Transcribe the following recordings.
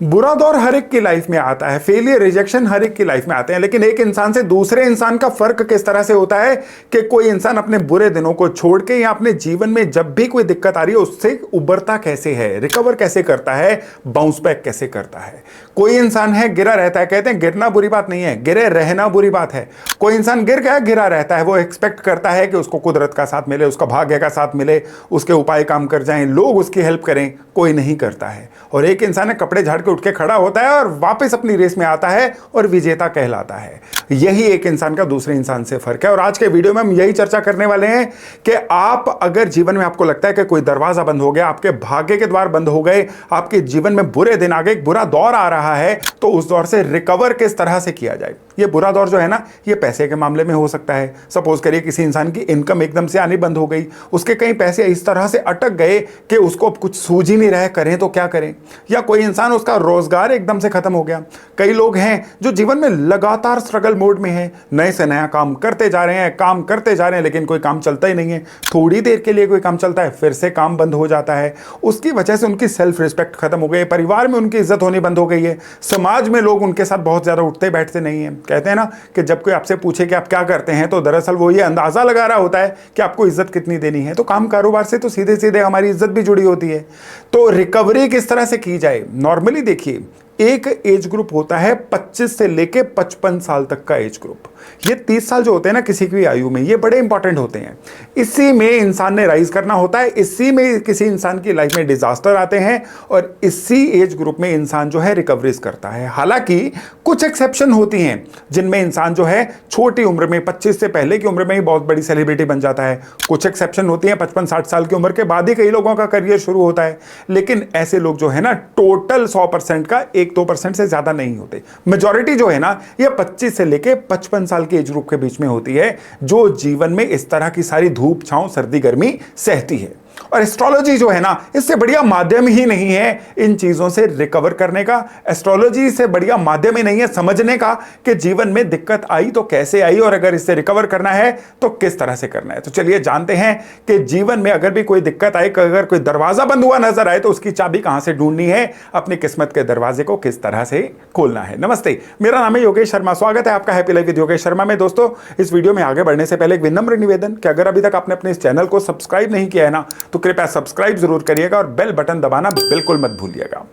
बुरा दौर हर एक की लाइफ में आता है, फेलियर रिजेक्शन हर एक की लाइफ में आते हैं, लेकिन एक इंसान से दूसरे इंसान का फर्क किस तरह से होता है कि कोई इंसान अपने बुरे दिनों को छोड़ के या अपने जीवन में जब भी कोई दिक्कत आ रही है उससे उबरता कैसे है, रिकवर कैसे करता है, बाउंस बैक कैसे करता है। कोई इंसान है गिरा रहता है, कहते हैं गिरना बुरी बात नहीं है, गिरे रहना बुरी बात है। कोई इंसान गिर गया गिरा रहता है, वो एक्सपेक्ट करता है कि उसको कुदरत का साथ मिले, उसका भाग्य का साथ मिले, उसके उपाय काम कर जाएं, लोग उसकी हेल्प करें, कोई नहीं करता है। और एक इंसान है कपड़े झाड़ के उठ के खड़ा होता है और वापस अपनी रेस में आता है और विजेता कहलाता है। यही एक इंसान का दूसरे इंसान से फर्क है। और आज के वीडियो में हम यही चर्चा करने वाले हैं कि आप अगर जीवन में आपको लगता है कि कोई दरवाजा बंद हो गया, आपके भाग्य के द्वार बंद हो गए, आपके जीवन में बुरे दिन आ गए, एक बुरा दौर आ रहा है, तो उस दौर से रिकवर किस तरह से किया जाए। ये बुरा दौर जो है ना, ये पैसे के मामले में हो सकता है। सपोज करिए किसी इंसान की इनकम एकदम से आनी बंद हो गई, उसके कई पैसे इस तरह से अटक गए कि उसको अब कुछ सूझ ही नहीं रहा है, करें तो क्या करें। या कोई इंसान, उसका रोजगार एकदम से खत्म हो गया। कई लोग हैं जो जीवन में लगातार स्ट्रगल मोड में हैं, नए से नया काम करते जा रहे हैं, काम करते जा रहे हैं, लेकिन कोई काम चलता ही नहीं है। थोड़ी देर के लिए कोई काम चलता है, फिर से काम बंद हो जाता है। उसकी वजह से उनकी सेल्फ रिस्पेक्ट खत्म हो गई, परिवार में उनकी इज्जत होनी बंद हो गई है, समाज में लोग उनके साथ बहुत ज्यादा उठते बैठते नहीं है। कहते हैं ना कि जब कोई आपसे पूछे कि आप क्या करते हैं, तो दरअसल वो ये अंदाजा लगा रहा होता है कि आपको इज्जत कितनी देनी है। तो काम कारोबार से तो सीधे सीधे हमारी इज्जत भी जुड़ी होती है। तो रिकवरी किस तरह से की जाए? नॉर्मली देखिए, एक एज ग्रुप होता है 25 से लेके 55 साल तक का एज ग्रुप। ये 30 साल जो होते हैं ना किसी की भी आयु में, ये बड़े इंपॉर्टेंट होते हैं। इसी में इंसान ने राइज करना होता है, इसी में किसी इंसान की लाइफ में डिजास्टर आते हैं और इसी एज ग्रुप में इंसान जो है रिकवरीज करता है। हालांकि कुछ एक्सेप्शन होती हैं जिनमें इंसान जो है छोटी उम्र में, 25 से पहले की उम्र में ही बहुत बड़ी सेलिब्रिटी बन जाता है। कुछ एक्सेप्शन होती हैं 55-60 साल की उम्र के बाद ही कई लोगों का करियर शुरू होता है। लेकिन ऐसे लोग जो है ना, टोटल 100% का 1-2% से ज्यादा नहीं होते। मेजॉरिटी जो है ना, ये 25 से लेके 55 साल के एज ग्रुप के बीच में होती है, जो जीवन में इस तरह की सारी धूप छांव सर्दी गर्मी सहती है। और एस्ट्रोलॉजी जो है ना, इससे बढ़िया माध्यम ही नहीं है इन चीजों से रिकवर करने का। एस्ट्रोलॉजी से बढ़िया माध्यम ही नहीं है समझने का कि जीवन में दिक्कत आई तो कैसे आई और अगर इससे रिकवर करना है तो किस तरह से करना है। तो चलिए जानते हैं कि जीवन में अगर भी कोई दिक्कत आए, अगर कोई दरवाजा बंद हुआ नजर आए, तो उसकी चाबी कहां से ढूंढनी है, अपनी किस्मत के दरवाजे को किस तरह से खोलना है। नमस्ते, मेरा नाम है योगेश शर्मा, स्वागत है आपका happy life with Yogesh Sharma में। दोस्तों, इस वीडियो में आगे बढ़ने से पहले एक विनम्र निवेदन कि अगर अभी तक आपने अपने इस चैनल को सब्सक्राइब नहीं किया है ना, तो कृपया सब्सक्राइब जरूर करिएगा और बेल बटन दबाना बिल्कुल मत भूलिएगा।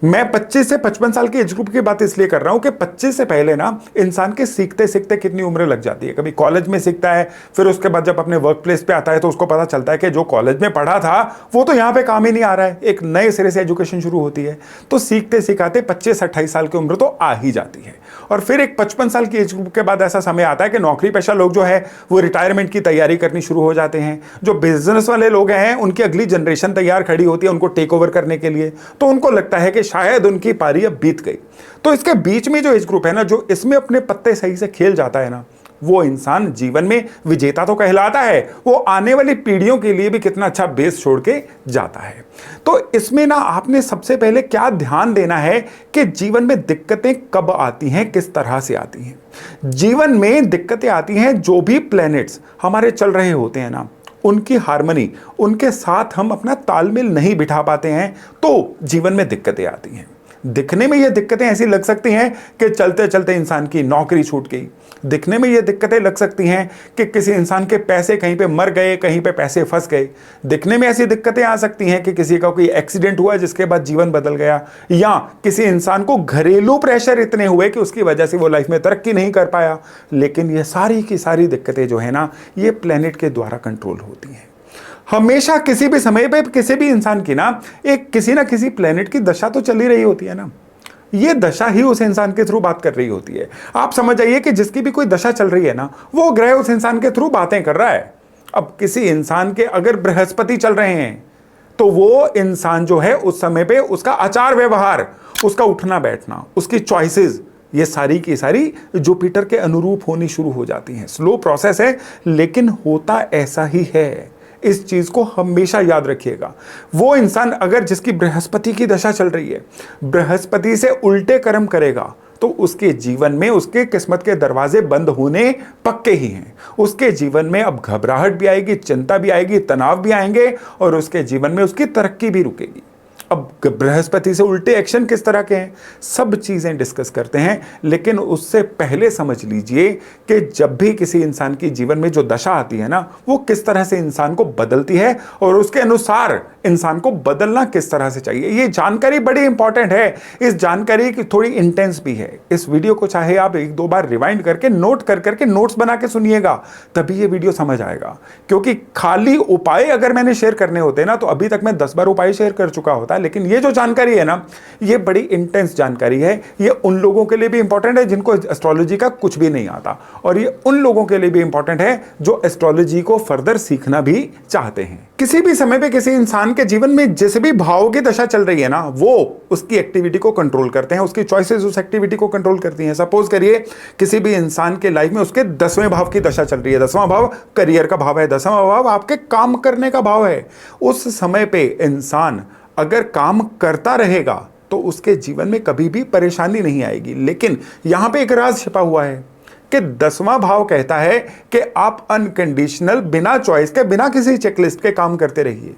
मैं 25 से 55 साल की एज ग्रुप की बात इसलिए कर रहा हूं कि 25 से पहले ना इंसान के सीखते सीखते कितनी उम्र लग जाती है। कभी कॉलेज में सीखता है, फिर उसके बाद जब अपने वर्क प्लेस पे आता है तो उसको पता चलता है कि जो कॉलेज में पढ़ा था वो तो यहाँ पे काम ही नहीं आ रहा है। एक नए सिरे से एजुकेशन शुरू होती है। तो सीखते सिखाते 25-28 साल की उम्र तो आ ही जाती है। और फिर एक 55 साल की एज ग्रुप के बाद ऐसा समय आता है कि नौकरी पेशा लोग जो है वो रिटायरमेंट की तैयारी करनी शुरू हो जाते हैं। जो बिजनेस वाले लोग हैं, उनकी अगली जनरेशन तैयार खड़ी होती है उनको टेक ओवर करने के लिए। तो उनको लगता है कि शायद उनकी पारी अब बीत गई। तो इसके बीच में जो एज ग्रुप है ना, जो इसमें अपने पत्ते सही से खेल जाता है ना, वो इंसान जीवन में विजेता तो कहलाता है, वो आने वाली पीढ़ियों के लिए भी कितना अच्छा बेस छोड़ के जाता है। तो इसमें ना आपने सबसे पहले क्या ध्यान देना है कि जीवन में दिक्कतें कब आती हैं, किस तरह से आती हैं। जीवन में दिक्कतें आती हैं जो भी प्लैनेट्स हमारे चल रहे होते हैं ना, उनकी हार्मनी, उनके साथ हम अपना तालमेल नहीं बिठा पाते हैं, तो जीवन में दिक्कतें आती हैं। दिखने में ये दिक्कतें ऐसी लग सकती हैं कि चलते चलते इंसान की नौकरी छूट गई। दिखने में ये दिक्कतें लग सकती हैं कि किसी इंसान के पैसे कहीं पे मर गए, कहीं पे पैसे फंस गए। दिखने में ऐसी दिक्कतें आ सकती हैं कि किसी का कोई एक्सीडेंट हुआ जिसके बाद जीवन बदल गया, या किसी इंसान को घरेलू प्रेशर इतने हुए कि उसकी वजह से वो लाइफ में तरक्की नहीं कर पाया। लेकिन ये सारी की सारी दिक्कतें जो है ना, ये प्लेनेट के द्वारा कंट्रोल होती हैं। हमेशा किसी भी समय पे किसी भी इंसान की ना एक किसी ना किसी प्लेनेट की दशा तो चली रही होती है ना। ये दशा ही उस इंसान के थ्रू बात कर रही होती है। आप समझ जाइए कि जिसकी भी कोई दशा चल रही है ना, वो ग्रह उस इंसान के थ्रू बातें कर रहा है। अब किसी इंसान के अगर बृहस्पति चल रहे हैं, तो वो इंसान जो है उस समय पे उसका आचार व्यवहार, उसका उठना बैठना, उसकी चॉइसेस, ये सारी की सारी जुपिटर के अनुरूप होनी शुरू हो जाती हैं। स्लो प्रोसेस है, लेकिन होता ऐसा ही है। इस चीज को हमेशा याद रखिएगा। वो इंसान अगर जिसकी बृहस्पति की दशा चल रही है, बृहस्पति से उल्टे कर्म करेगा, तो उसके जीवन में उसके किस्मत के दरवाजे बंद होने पक्के ही हैं। उसके जीवन में अब घबराहट भी आएगी, चिंता भी आएगी, तनाव भी आएंगे और उसके जीवन में उसकी तरक्की भी रुकेगी। अब बृहस्पति से उल्टे एक्शन किस तरह के हैं, सब चीजें डिस्कस करते हैं। लेकिन उससे पहले समझ लीजिए कि जब भी किसी इंसान की जीवन में जो दशा आती है ना, वो किस तरह से इंसान को बदलती है और उसके अनुसार इंसान को बदलना किस तरह से चाहिए। ये जानकारी बड़ी इंपॉर्टेंट है। इस जानकारी की थोड़ी इंटेंस भी है। इस वीडियो को चाहे आप एक दो बार रिवाइंड करके नोट कर करके नोट्स बना के सुनिएगा, तभी ये वीडियो समझ आएगा। क्योंकि खाली उपाय अगर मैंने शेयर करने होते ना, तो अभी तक मैं 10 बार उपाय शेयर कर चुका होता। लेकिन ये जो जानकारी है ना, ये बड़ी इंटेंस जानकारी है। ये उन लोगों के लिए भी इंपॉर्टेंट है जिनको एस्ट्रोलॉजी का कुछ भी नहीं आता, और ये उन लोगों के लिए भी इंपॉर्टेंट है जो एस्ट्रोलॉजी को फर्दर सीखना भी चाहते हैं। किसी भी समय पे किसी इंसान के जीवन में जिस भी भाव की दशा चल रही है ना, वो उसकी एक्टिविटी को कंट्रोल करते हैं, उसकी चॉइसेस उस एक्टिविटी को कंट्रोल करती हैं। सपोज करिए किसी भी इंसान के लाइफ में उसके 10वें भाव की दशा चल रही है। 10वां भाव करियर का भाव है, 10वां भाव आपके काम करने का भाव है। उस समय पे इंसान अगर काम करता रहेगा तो उसके जीवन में कभी भी परेशानी नहीं आएगी। लेकिन यहां पे एक राज छिपा हुआ है कि 10वां भाव कहता है कि आप अनकंडीशनल, बिना चॉइस के, बिना किसी चेकलिस्ट के काम करते रहिए।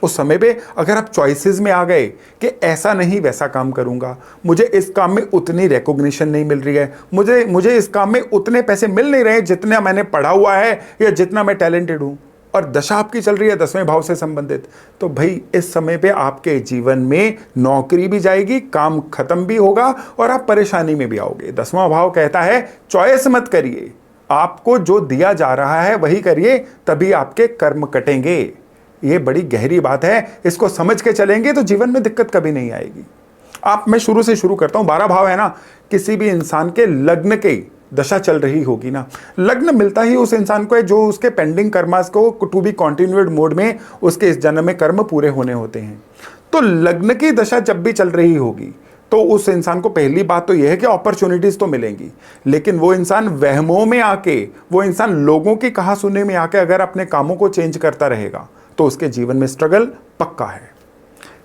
उस समय पे अगर आप चॉइसेस में आ गए कि ऐसा नहीं वैसा काम करूंगा, मुझे इस काम में उतनी रिकॉग्निशन नहीं मिल रही है, मुझे इस काम में उतने पैसे मिल नहीं रहे जितना मैंने पढ़ा हुआ है या जितना मैं टैलेंटेड हूं, और दशा आपकी चल रही है 10वें भाव से संबंधित, तो भाई इस समय पे आपके जीवन में नौकरी भी जाएगी, काम खत्म भी होगा और आप परेशानी में भी आओगे। 10वां भाव कहता है चॉइस मत करिए, आपको जो दिया जा रहा है वही करिए, तभी आपके कर्म कटेंगे। ये बड़ी गहरी बात है, इसको समझ के चलेंगे तो जीवन में दिक्कत कभी नहीं आएगी। मैं शुरू से शुरू करता हूं। 12 भाव है ना, किसी भी इंसान के लग्न के दशा चल रही होगी ना, लग्न मिलता ही उस इंसान को है जो उसके पेंडिंग कर्मास को टू बी कॉन्टिन्यूड मोड में उसके इस जन्म में कर्म पूरे होने होते हैं। तो लग्न की दशा जब भी चल रही होगी तो उस इंसान को पहली बात तो यह है कि अपॉर्चुनिटीज तो मिलेंगी, लेकिन वो इंसान वहमों में आके, वो इंसान लोगों की कहा सुनने में आके अगर अपने कामों को चेंज करता रहेगा तो उसके जीवन में स्ट्रगल पक्का है।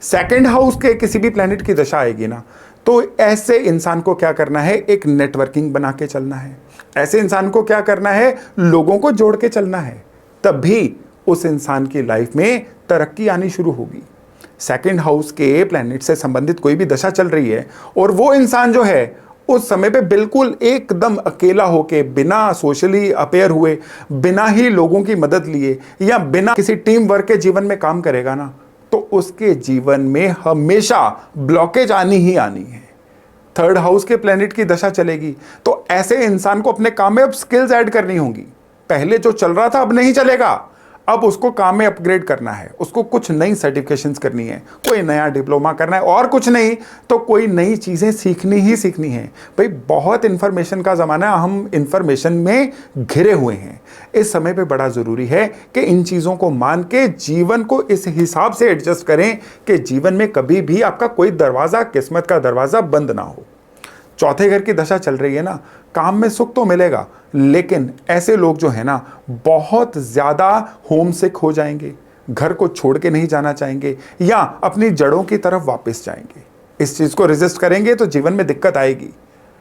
सेकंड हाउस के किसी भी प्लैनेट की दशा आएगी ना, तो ऐसे इंसान को क्या करना है, एक नेटवर्किंग बना के चलना है। ऐसे इंसान को क्या करना है, लोगों को जोड़ के चलना है, तभी उस इंसान की लाइफ में तरक्की आनी शुरू होगी। सेकंड हाउस के प्लैनेट से संबंधित कोई भी दशा चल रही है और वो इंसान जो है उस समय पे बिल्कुल एकदम अकेला होके, बिना सोशली अपेयर हुए, बिना ही लोगों की मदद लिए या बिना किसी टीम वर्क के जीवन में काम करेगा ना, तो उसके जीवन में हमेशा ब्लॉकेज आनी ही आनी है। थर्ड हाउस के प्लैनेट की दशा चलेगी तो ऐसे इंसान को अपने काम में अब स्किल्स ऐड करनी होंगी। पहले जो चल रहा था अब नहीं चलेगा, अब उसको काम में अपग्रेड करना है, उसको कुछ नई सर्टिफिकेशंस करनी है, कोई नया डिप्लोमा करना है, और कुछ नहीं तो कोई नई चीजें सीखनी ही सीखनी है। भाई बहुत इंफॉर्मेशन का जमाना है, हम इंफॉर्मेशन में घिरे हुए हैं। इस समय पे बड़ा जरूरी है कि इन चीजों को मान के जीवन को इस हिसाब से एडजस्ट करें कि जीवन में कभी भी आपका कोई दरवाजा, किस्मत का दरवाजा बंद ना हो। चौथे घर की दशा चल रही है ना, काम में सुख तो मिलेगा, लेकिन ऐसे लोग जो है ना बहुत ज्यादा होम सिक हो जाएंगे, घर को छोड़ के नहीं जाना चाहेंगे या अपनी जड़ों की तरफ वापस जाएंगे। इस चीज को रेजिस्ट करेंगे तो जीवन में दिक्कत आएगी।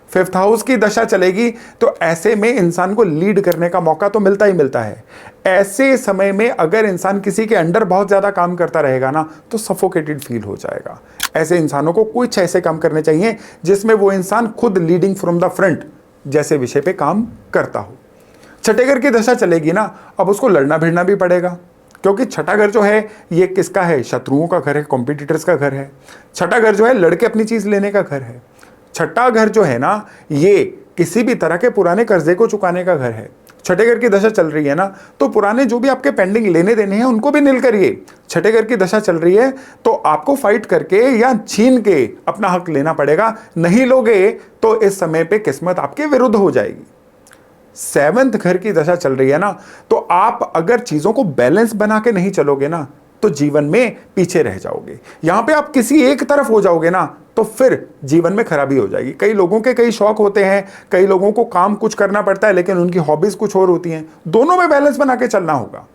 फिफ्थ हाउस की दशा चलेगी तो ऐसे में इंसान को लीड करने का मौका तो मिलता ही मिलता है। ऐसे समय में अगर इंसान किसी के अंडर बहुत ज्यादा काम करता रहेगा ना, तो सफोकेटेड फील हो जाएगा। ऐसे इंसानों को कुछ ऐसे काम करने चाहिए जिसमें वो इंसान खुद लीडिंग फ्रॉम द फ्रंट जैसे विषय पे काम करता हो। छठे घर की दशा चलेगी ना, अब उसको लड़ना भिड़ना भी पड़ेगा, क्योंकि छठा घर जो है ये किसका है, शत्रुओं का घर है, कॉम्पिटिटर्स का घर है। छठा घर जो है लड़के अपनी चीज लेने का घर है। छठा घर जो है ना, ये किसी भी तरह के पुराने कर्जे को चुकाने का घर है। छठे घर की दशा चल रही है ना, तो पुराने जो भी आपके पेंडिंग लेने देने हैं उनको भी नील करिए। छठे घर की दशा चल रही है तो आपको फाइट करके या छीन के अपना हक लेना पड़ेगा, नहीं लोगे तो इस समय पे किस्मत आपके विरुद्ध हो जाएगी। सेवंथ घर की दशा चल रही है ना, तो आप अगर चीजों को बैलेंस बना के नहीं चलोगे ना, तो जीवन में पीछे रह जाओगे। यहां पे आप किसी एक तरफ हो जाओगे ना, तो फिर जीवन में खराबी हो जाएगी। कई लोगों के कई शौक होते हैं, कई लोगों को काम कुछ करना पड़ता है, लेकिन उनकी हॉबीज कुछ और होती हैं। दोनों में बैलेंस बना के चलना होगा।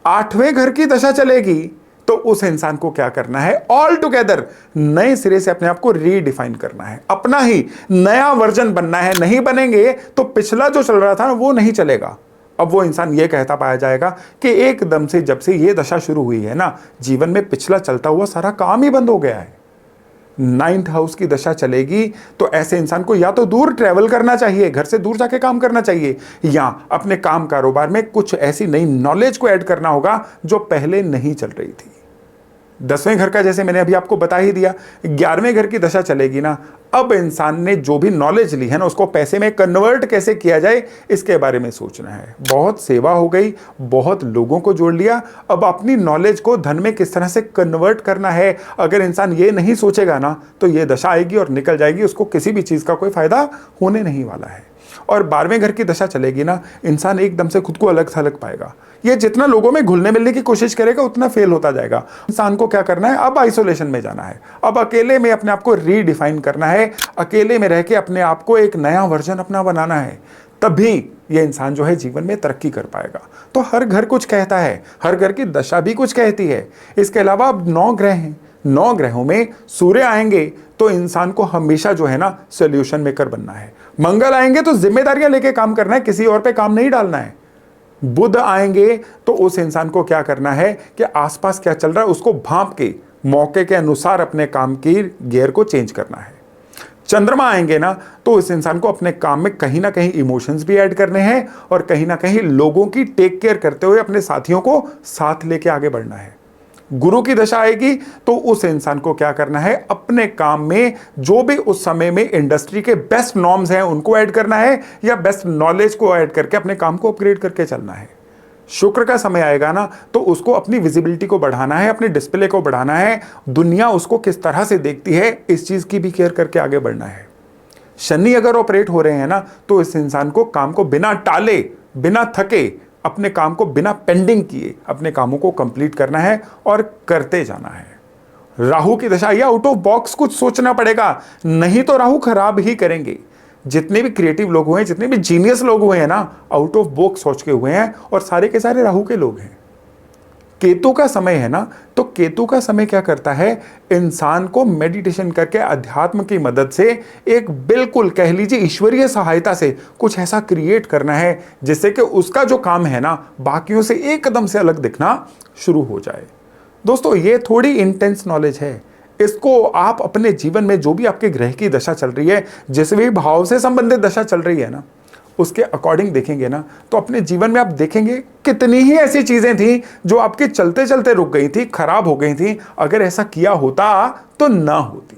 आठवें घर की दशा चलेगी तो उस इंसान को क्या करना है, ऑल टुगेदर नए सिरे से अपने आप को रीडिफाइन करना है, अपना ही नया वर्जन बनना है। नहीं बनेंगे तो पिछला जो चल रहा था वो नहीं चलेगा। अब वो इंसान ये कहता पाया जाएगा कि एकदम से जब से ये दशा शुरू हुई है ना, जीवन में पिछला चलता हुआ सारा काम ही बंद हो गया है। 9th हाउस की दशा चलेगी तो ऐसे इंसान को या तो दूर ट्रैवल करना चाहिए, घर से दूर जाके काम करना चाहिए, या अपने काम कारोबार में कुछ ऐसी नई नॉलेज को ऐड करना होगा जो पहले नहीं चल रही थी। 10वें घर का जैसे मैंने अभी आपको बता ही दिया, 11वें घर की दशा चलेगी ना, अब इंसान ने जो भी नॉलेज ली है ना उसको पैसे में कन्वर्ट कैसे किया जाए इसके बारे में सोचना है। बहुत सेवा हो गई, बहुत लोगों को जोड़ लिया, अब अपनी नॉलेज को धन में किस तरह से कन्वर्ट करना है। अगर इंसान ये नहीं सोचेगा ना तो ये दशा आएगी और निकल जाएगी, उसको किसी भी चीज़ का कोई फायदा होने नहीं वाला है। और 12वें घर की दशा चलेगी ना, इंसान एकदम से खुद को अलग थलग पाएगा। ये जितना लोगों में घुलने मिलने की कोशिश करेगा उतना फेल होता जाएगा। इंसान को क्या करना है, अब आइसोलेशन में जाना है, अब अकेले में अपने आप को रीडिफाइन करना है, अकेले में रह के अपने आप को एक नया वर्जन अपना बनाना है। तभी ये इंसान जो है जीवन में तरक्की कर पाएगा। तो हर घर कुछ कहता है, हर घर की दशा भी कुछ कहती है। इसके अलावा अब 9 ग्रह हैं, 9 ग्रहों में सूर्य आएंगे तो इंसान को हमेशा जो है ना सोल्यूशन मेकर बनना है। मंगल आएंगे तो जिम्मेदारियां लेके काम करना है, किसी और पे काम नहीं डालना है। बुध आएंगे तो उस इंसान को क्या करना है कि आसपास क्या चल रहा है उसको भांप के मौके के अनुसार अपने काम की गियर को चेंज करना है। चंद्रमा आएंगे ना तो उस इंसान को अपने काम में कहीं ना कहीं इमोशंस भी ऐड करने हैं और कहीं ना कहीं लोगों की टेक केयर करते हुए अपने साथियों को साथ लेके आगे बढ़ना है। गुरु की दशा आएगी तो उस इंसान को क्या करना है, अपने काम में जो भी उस समय में इंडस्ट्री के बेस्ट नॉर्म्स हैं उनको ऐड करना है, या बेस्ट नॉलेज को ऐड करके अपने काम को अपग्रेड करके चलना है। शुक्र का समय आएगा ना तो उसको अपनी विजिबिलिटी को बढ़ाना है, अपने डिस्प्ले को बढ़ाना है, दुनिया उसको किस तरह से देखती है इस चीज की भी केयर करके आगे बढ़ना है। शनि अगर ऑपरेट हो रहे हैं ना तो इस इंसान को काम को बिना टाले, बिना थके, अपने काम को बिना पेंडिंग किए अपने कामों को कंप्लीट करना है और करते जाना है। राहु की दशा, या आउट ऑफ बॉक्स कुछ सोचना पड़ेगा, नहीं तो राहु खराब ही करेंगे। जितने भी क्रिएटिव लोग हुए हैं, जितने भी जीनियस लोग हुए हैं ना, आउट ऑफ बॉक्स सोच के हुए हैं और सारे के सारे राहु के लोग हैं। केतु का समय है ना तो केतु का समय क्या करता है, इंसान को मेडिटेशन करके अध्यात्म की मदद से एक बिल्कुल कह लीजिए ईश्वरीय सहायता से कुछ ऐसा क्रिएट करना है जिससे कि उसका जो काम है ना बाकियों से एकदम से अलग दिखना शुरू हो जाए। दोस्तों ये थोड़ी इंटेंस नॉलेज है, इसको आप अपने जीवन में जो भी आपके ग्रह की दशा चल रही है, जिस भी भाव से संबंधित दशा चल रही है ना, उसके अकॉर्डिंग देखेंगे ना तो अपने जीवन में आप देखेंगे कितनी ही ऐसी चीजें थी जो आपके चलते चलते रुक गई थी, खराब हो गई थी। अगर ऐसा किया होता तो ना होती।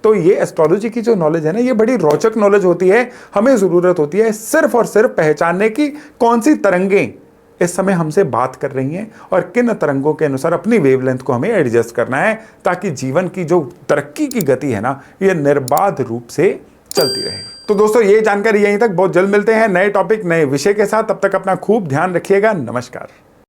तो ये एस्ट्रोलॉजी की जो नॉलेज है ना, ये बड़ी रोचक नॉलेज होती है। हमें जरूरत होती है सिर्फ और सिर्फ पहचानने की कौन सी तरंगें इस समय हमसे बात कर रही हैं और किन तरंगों के अनुसार अपनी वेवलेंथ को हमें एडजस्ट करना है, ताकि जीवन की जो तरक्की की गति है ना ये निर्बाध रूप से चलती रहे। तो दोस्तों ये जानकारी यहीं तक, बहुत जल्द मिलते हैं नए टॉपिक नए विषय के साथ। तब तक अपना खूब ध्यान रखिएगा। नमस्कार।